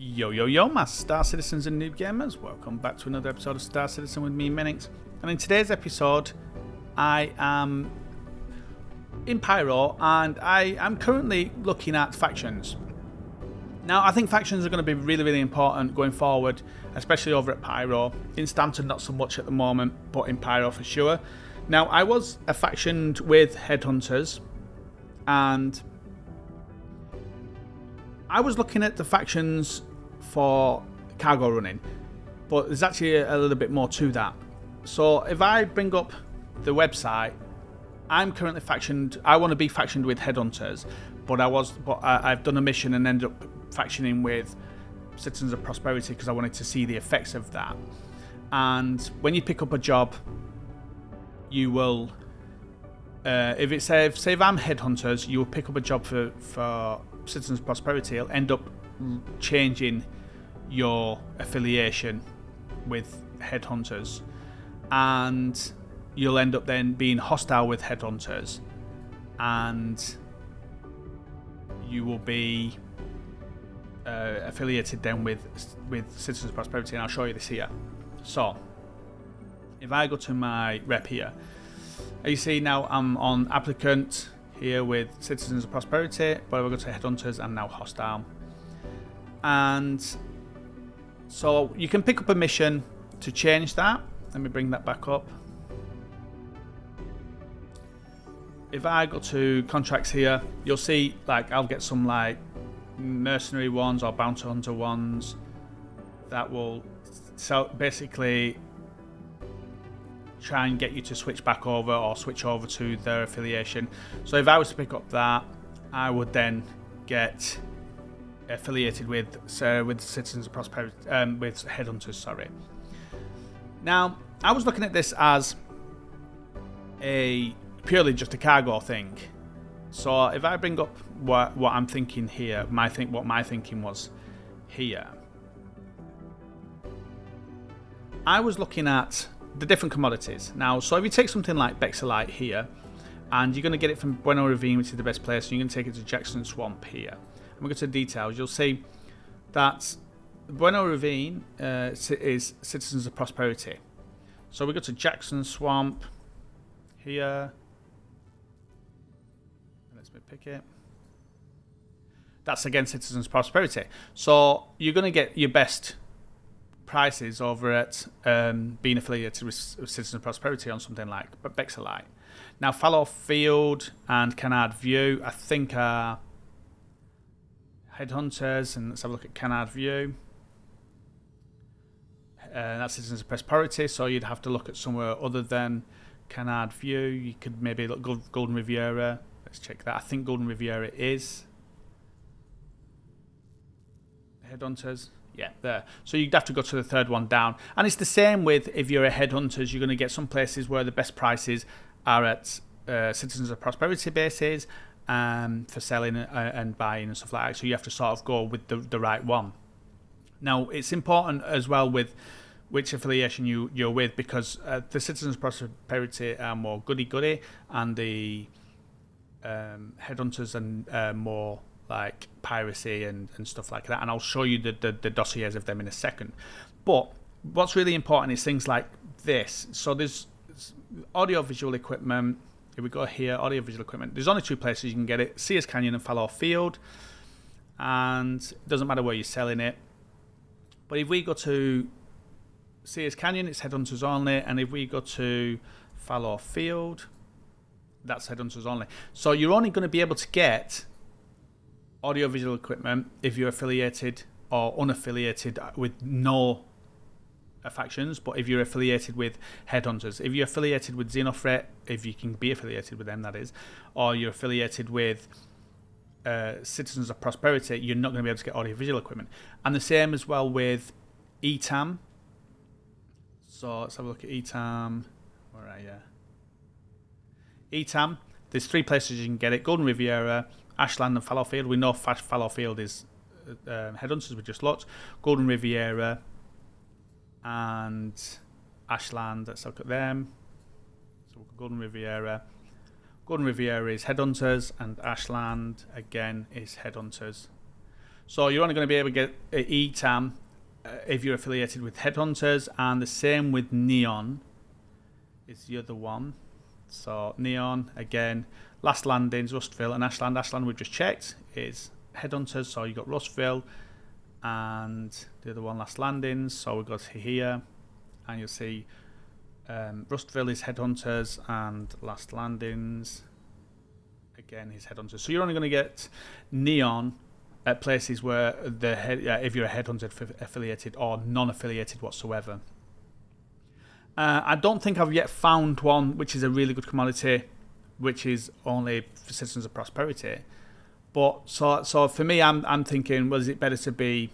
Yo yo yo, my Star Citizens and Noob Gamers, welcome back to another episode of Star Citizen with me, Minix. And in today's episode, I am in Pyro and I am currently looking at factions. Now, I think factions are going to be really important going forward, especially over at Pyro. In Stanton, not so much at the moment, but in Pyro for sure. Now, I was a faction with Headhunters, and I was looking at the factions for cargo running, but there's actually a little bit more to that. So if I bring up the website, I'm currently factioned. I want to be factioned with Headhunters, but I've done a mission and ended up factioning with Citizens of Prosperity because I wanted to see the effects of that. And when you pick up a job, you will, if it say if I'm Headhunters, you will pick up a job for Citizens of Prosperity. It'll end up changing your affiliation with Headhunters, and you'll end up then being hostile with Headhunters, and you will be affiliated then with Citizens of Prosperity, and I'll show you this here. So if I go to my rep here, you see now I'm on applicant here with Citizens of Prosperity, but if I go to Headhunters, I'm now hostile. And so you can pick up a mission to change that. Let me bring that back up. If I go to contracts here, you'll see like I'll get some like mercenary ones or bounty hunter ones that will basically try and get you to switch back over or switch over to their affiliation. So if I was to pick up that, I would then get affiliated with Citizens of Prosperity, with Headhunters, sorry. Now, I was looking at this as purely just a cargo thing. So if I bring up what I'm thinking here, what my thinking was here, I was looking at the different commodities. Now, so if you take something like Bexalite here, and you're going to get it from Bueno Ravine, which is the best place, and you're going to take it to Jackson Swamp here. And we go to the details, you'll see that Bueno Ravine is Citizens of Prosperity. So we go to Jackson Swamp here. Let's pick it. That's again Citizens of Prosperity. So you're going to get your best prices over at being affiliated with Citizens of Prosperity on something like Bexalite. Now, Fallow Field and Canard View, I think, are Headhunters, and let's have a look at Canard View. That's Citizens of Prosperity, so you'd have to look at somewhere other than Canard View. You could maybe look Golden Riviera. Let's check that. I think Golden Riviera is Headhunters. Yeah, there. So you'd have to go to the third one down. And it's the same with if you're a Headhunters, you're going to get some places where the best prices are at Citizens of Prosperity bases for selling and buying and stuff like that. So you have to sort of go with the right one. Now, it's important as well with which affiliation you're with, because the Citizens of Prosperity are more goody-goody, and the Headhunters are more like piracy and stuff like that, and I'll show you the dossiers of them in a second. But what's really important is things like this. So there's audio-visual equipment. Here we go here, audio-visual equipment. There's only two places you can get it, Sears Canyon and Fallow Field, and it doesn't matter where you're selling it. But if we go to Sears Canyon, it's Headhunters only, and if we go to Fallow Field, that's Headhunters only. So you're only going to be able to get audio-visual equipment if you're affiliated or unaffiliated with no factions, but if you're affiliated with Headhunters. If you're affiliated with Xenothreat, if you can be affiliated with them, that is, or you're affiliated with Citizens of Prosperity, you're not going to be able to get audio-visual equipment. And the same as well with ETAM. So let's have a look at ETAM. All right, yeah. ETAM, there's three places you can get it: Golden Riviera, Ashland, and Fallow Field. We know Fallow Field is Headhunters, we just looked. Golden Riviera and Ashland, let's look at them. So Golden Riviera. Golden Riviera is Headhunters, and Ashland again is Headhunters. So you're only going to be able to get ETAM if you're affiliated with Headhunters, and the same with Neon is the other one. So Neon, again, Last Landings, Rustville, and Ashland. Ashland we've just checked is Headhunters, so you've got Rustville and the other one, Last Landings. So we've got here, and you'll see Rustville is Headhunters and Last Landings again is Headhunters. So you're only going to get Neon at places where if you're a Headhunter affiliated or non-affiliated whatsoever. I don't think I've yet found one which is a really good commodity, which is only for Citizens of Prosperity. But so for me, I'm thinking, well, is it better to be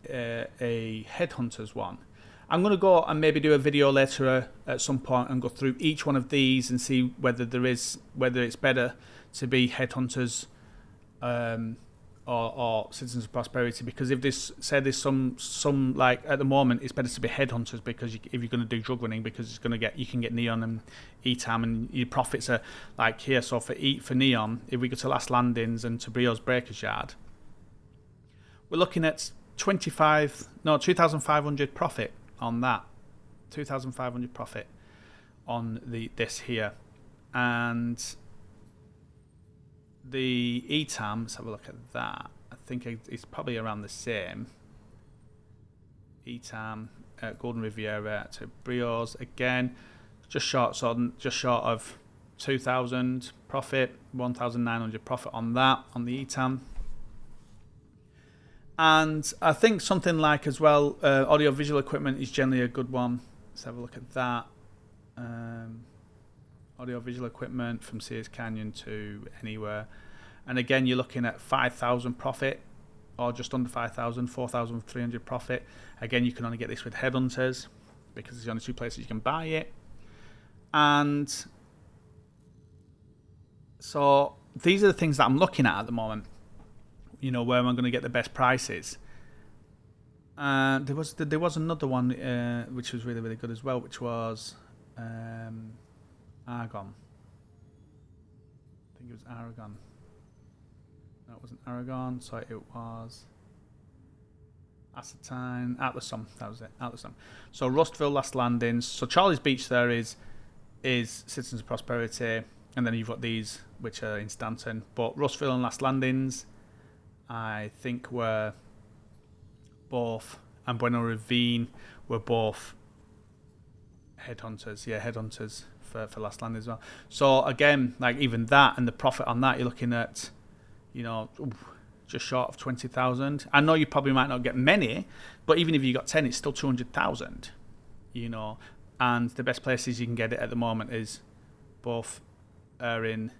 a Headhunters one? I'm going to go and maybe do a video later at some point and go through each one of these and see whether it's better to be Headhunters or Citizens of Prosperity, because if there's some like at the moment it's better to be Headhunters, because if you're going to do drug running, because you can get Neon and ETAM and your profits are like here. So for Neon, if we go to Last Landings and to Brio's Breakers Yard, we're looking at 2,500 profit on that, 2,500 profit on this here, and the ETAM, let's have a look at that. I think it's probably around the same. ETAM, Golden Riviera to Brio's, again, just short of 2,000 profit, 1,900 profit on that, on the ETAM. And I think something like as well, audio-visual equipment is generally a good one. Let's have a look at that. Audio-visual equipment from Sears Canyon to anywhere. And again, you're looking at 5,000 profit, or just under 5,000, 4,300 profit. Again, you can only get this with Headhunters, because there's only two places you can buy it. And so these are the things that I'm looking at the moment. You know, where am I going to get the best prices? There was another one which was really, really good as well, which was Argon. I think it was Aragon. No, it wasn't Aragon. So it was Acetine. Atlason. That was it. Atlason. So Rustville, Last Landings. So Charlie's Beach there is Citizens of Prosperity, and then you've got these which are in Stanton. But Rustville and Last Landings, I think, were both, and Bueno Ravine were both Headhunters. Yeah, Headhunters for Last Landings as well. So again, like even that and the profit on that, you're looking at, you know, just short of 20,000. I know you probably might not get many, but even if you got 10, it's still 200,000. You know, and the best places you can get it at the moment is both are in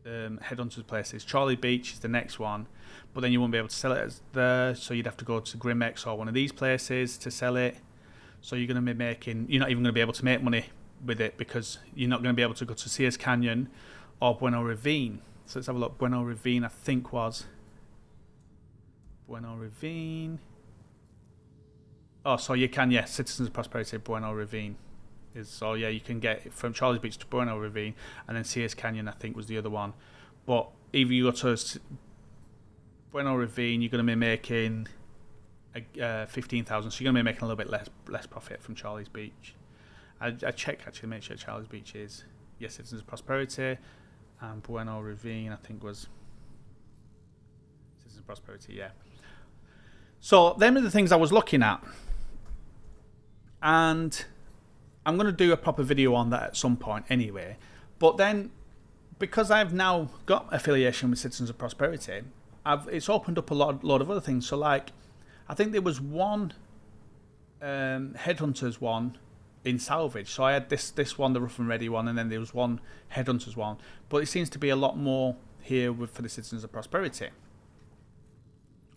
Headhunters places. Charlie Beach is the next one, but then you won't be able to sell it as there, so you'd have to go to Grimex or one of these places to sell it. So you're going to be you're not even going to be able to make money with it, because you're not going to be able to go to Sears Canyon or Bueno Ravine. So let's have a look. Bueno Ravine, I think, was Bueno Ravine. Oh, so you can, yeah, Citizens of Prosperity, Bueno Ravine. So yeah, you can get it from Charlie's Beach to Bueno Ravine, and then Sears Canyon, I think, was the other one. But if you go to Bueno Ravine, you're going to be making 15,000, so you're going to be making a little bit less profit from Charlie's Beach. I checked actually to make sure Charlie's Beach is, yes, Citizens of Prosperity, and Bueno Ravine, I think, was Citizens of Prosperity, yeah. So them are the things I was looking at, and I'm going to do a proper video on that at some point anyway. But then, because I've now got affiliation with Citizens of Prosperity, it's opened up a lot of other things. So like, I think there was one Headhunters one in salvage. So I had this one, the Rough and Ready one, and then there was one Headhunters one. But it seems to be a lot more here for the Citizens of Prosperity.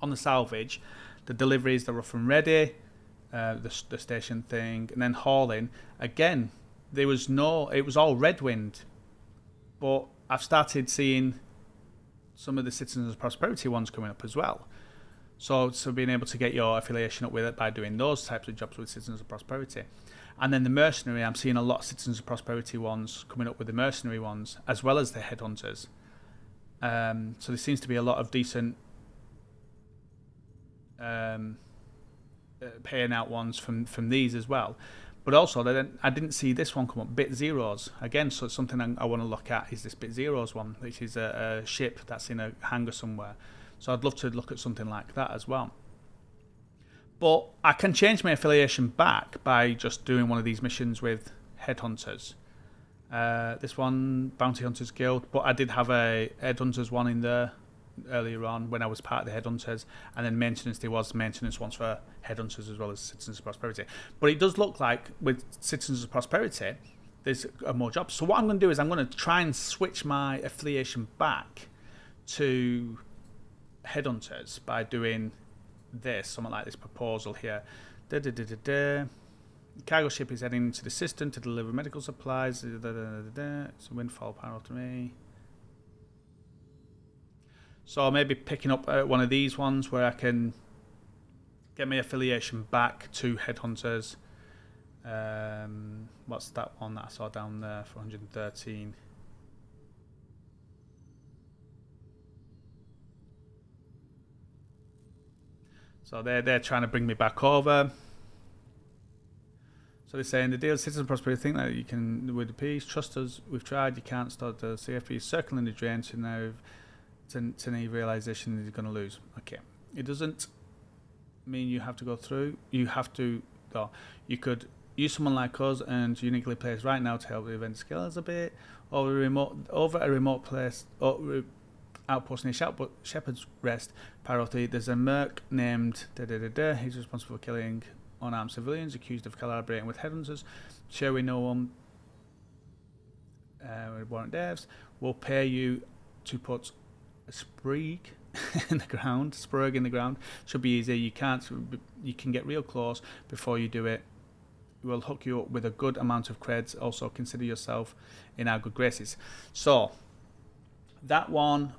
On the salvage, the deliveries, the Rough and Ready, the station thing, and then hauling. Again, it was all Red Wind, but I've started seeing some of the Citizens of Prosperity ones coming up as well. So being able to get your affiliation up with it by doing those types of jobs with Citizens of Prosperity. And then the Mercenary, I'm seeing a lot of Citizens of Prosperity ones coming up with the Mercenary ones, as well as the Headhunters. So there seems to be a lot of decent paying out ones from these as well. But also, I didn't see this one come up. Bit Zeros again. So it's something I want to look at is this Bit Zeros one, which is a ship that's in a hangar somewhere. So I'd love to look at something like that as well. But I can change my affiliation back by just doing one of these missions with Headhunters. This one, Bounty Hunters Guild, but I did have a Headhunters one in there earlier on when I was part of the Headhunters, and then maintenance, there was maintenance ones for Headhunters as well as Citizens of Prosperity. But it does look like with Citizens of Prosperity, there's more jobs. So what I'm going to do is I'm going to try and switch my affiliation back to Headhunters by doing this, something like this proposal here. Cargo ship is heading into the system to deliver medical supplies. It's a windfall panel to me. So maybe picking up one of these ones where I can get my affiliation back to Headhunters. What's that one that I saw down there for 113? So they're trying to bring me back over. So they're saying the deal Citizen Prosperity think that you can with the peace, trust us, we've tried, you can't start the CFP circling the drain to now to any realization that you're going to lose. Okay. It doesn't mean you have to go through. You have to though. You could use someone like us and uniquely placed right now to help the event scale us a bit over a remote place outpost near Shepherd's Rest, Parothy. There's a merc named He's responsible for killing unarmed civilians accused of collaborating with Headhunters. Sure, we know him. Warrant devs will pay you to put a sprig in the ground. Should be easy. You can get real close before you do it. We'll hook you up with a good amount of creds. Also, consider yourself in our good graces. So that one,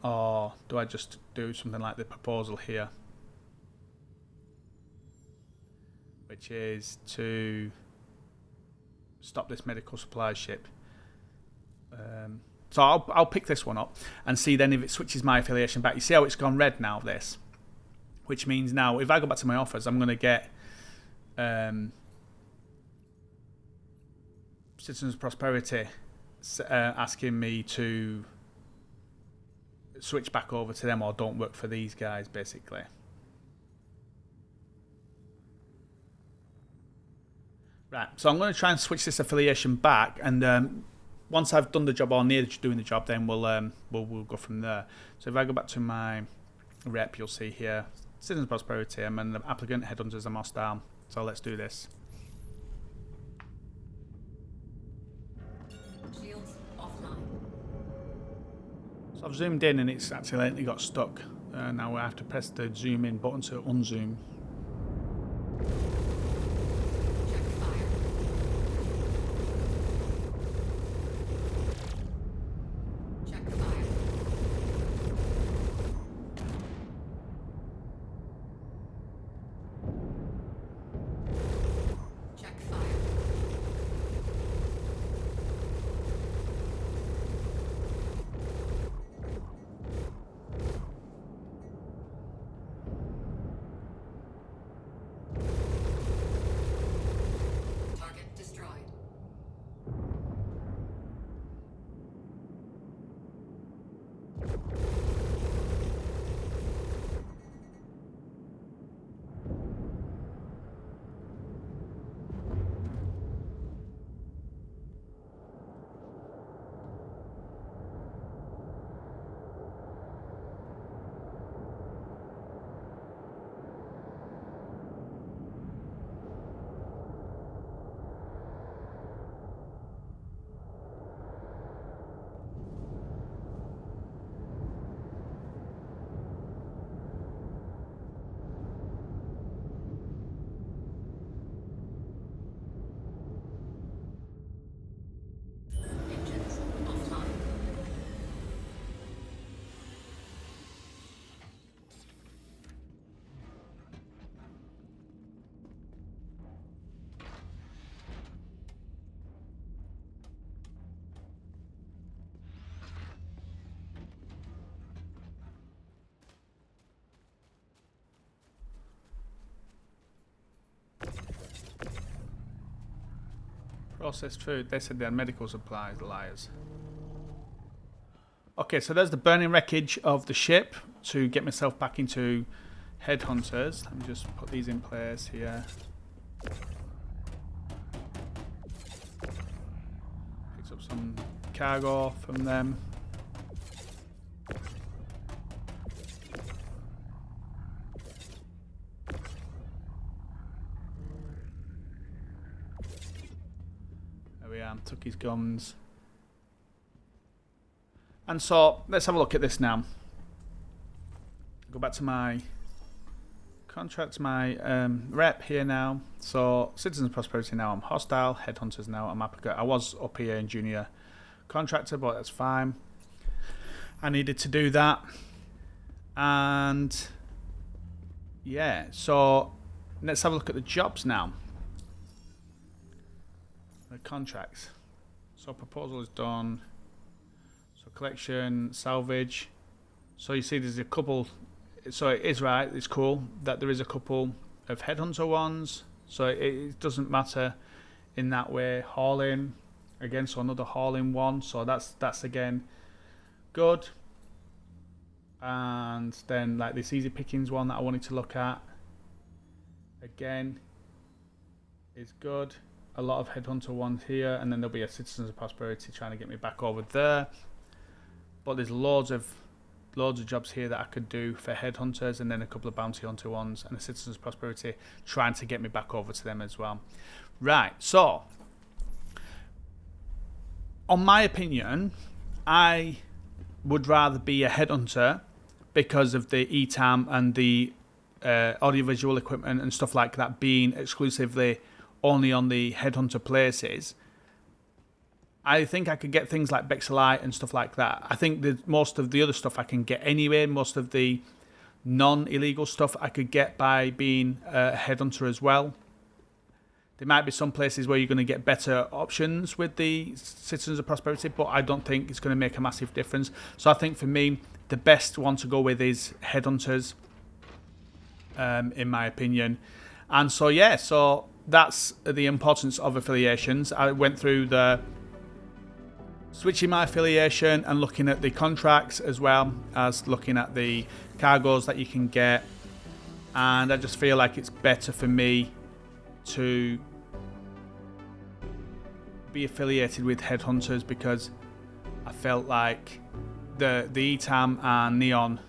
or do I just do something like the proposal here, which is to stop this medical supply ship? So I'll pick this one up and see then if it switches my affiliation back. You see how it's gone red now, this? Which means now if I go back to my offers, I'm going to get Citizens of Prosperity asking me to switch back over to them or don't work for these guys, basically. Right, so I'm going to try and switch this affiliation back, and once I've done the job or near doing the job, then we'll go from there. So if I go back to my rep, you'll see here Citizens of Prosperity. I'm an applicant, Headhunters, I'm hostile. So let's do this. Shields offline. So I've zoomed in and it's accidentally got stuck. Now I have to press the zoom in button to unzoom. Check fire. Check fire. Check fire. Processed food. They said they had medical supplies. Liars. Okay, so there's the burning wreckage of the ship to get myself back into headhunters. Let me just put these in place here. Picks up some cargo from them. There we are. Took his guns. And so, let's have a look at this now. Go back to my contract, my rep here now. So, Citizens Prosperity now, I'm hostile. Headhunters now, I'm applicant. I was up here in junior contractor, but that's fine. I needed to do that. And, yeah, so let's have a look at the jobs now. The contracts. So, proposal is done. So collection, salvage. So you see there's a couple, so it is right, it's cool that there is a couple of headhunter ones. So it doesn't matter in that way. Hauling, again, so another hauling one. So that's again good. And then like this easy pickings one that I wanted to look at. Again, is good. A lot of headhunter ones here, and then there'll be a Citizens of Prosperity trying to get me back over there. But there's loads of jobs here that I could do for headhunters, and then a couple of bounty hunter ones, and a Citizens Prosperity trying to get me back over to them as well. Right, so on my opinion, I would rather be a headhunter because of the ETAM and the audiovisual equipment and stuff like that being exclusively only on the headhunter places. I think I could get things like Bexelite and stuff like that. I think that most of the other stuff I can get anyway. Most of the non-illegal stuff I could get by being a headhunter as well. There might be some places where you're going to get better options with the Citizens of Prosperity, but I don't think it's going to make a massive difference. So I think for me, the best one to go with is headhunters, in my opinion. And so, yeah, so that's the importance of affiliations. I went through the switching my affiliation and looking at the contracts as well as looking at the cargoes that you can get, and I just feel like it's better for me to be affiliated with headhunters because I felt like the ETAM and Neon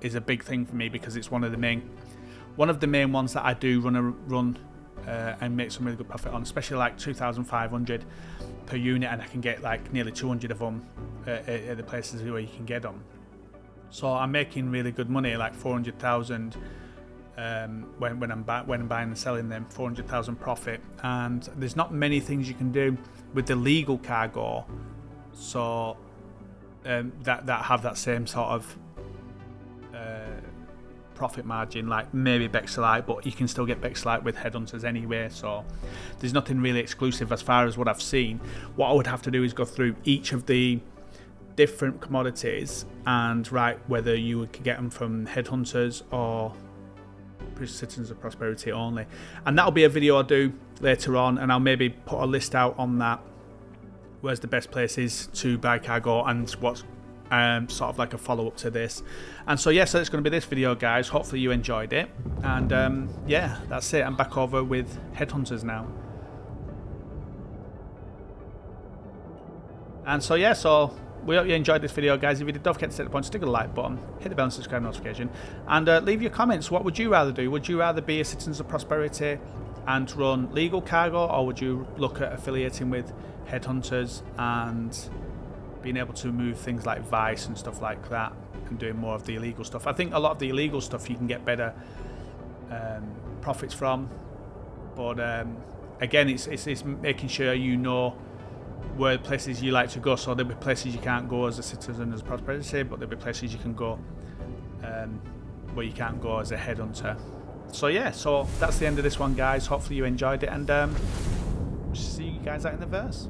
is a big thing for me because it's one of the main ones that I do run and make some really good profit on, especially like 2,500 per unit, and I can get like nearly 200 of them at the places where you can get them. So I'm making really good money, like 400,000 when I'm buying and selling them, 400,000 profit. And there's not many things you can do with the legal cargo, so that have that same sort of profit margin, like maybe Bexelite, but you can still get Bexelite with headhunters anyway, so there's nothing really exclusive as far as what I've seen. What I would have to do is go through each of the different commodities and write whether you would get them from headhunters or Citizens of Prosperity only, and that'll be a video I'll do later on, and I'll maybe put a list out on that, where's the best places to buy cargo and what's sort of like a follow-up to this. And so yeah, so it's going to be this video, guys. Hopefully you enjoyed it, and yeah, that's it. I'm back over with headhunters now. And so yeah, so we hope you enjoyed this video, guys. If you did, don't forget to hit the point, stick a like button, hit the bell and subscribe notification, and leave your comments. What would you rather do? Would you rather be a Citizens of Prosperity and run legal cargo, or would you look at affiliating with headhunters and being able to move things like Vice and stuff like that and doing more of the illegal stuff? I think a lot of the illegal stuff you can get better profits from, but again, it's making sure you know where places you like to go. So there'll be places you can't go as a Citizen of Prosperity, but there'll be places you can go where you can't go as a headhunter. So yeah, so that's the end of this one, guys. Hopefully you enjoyed it, and see you guys out in the verse.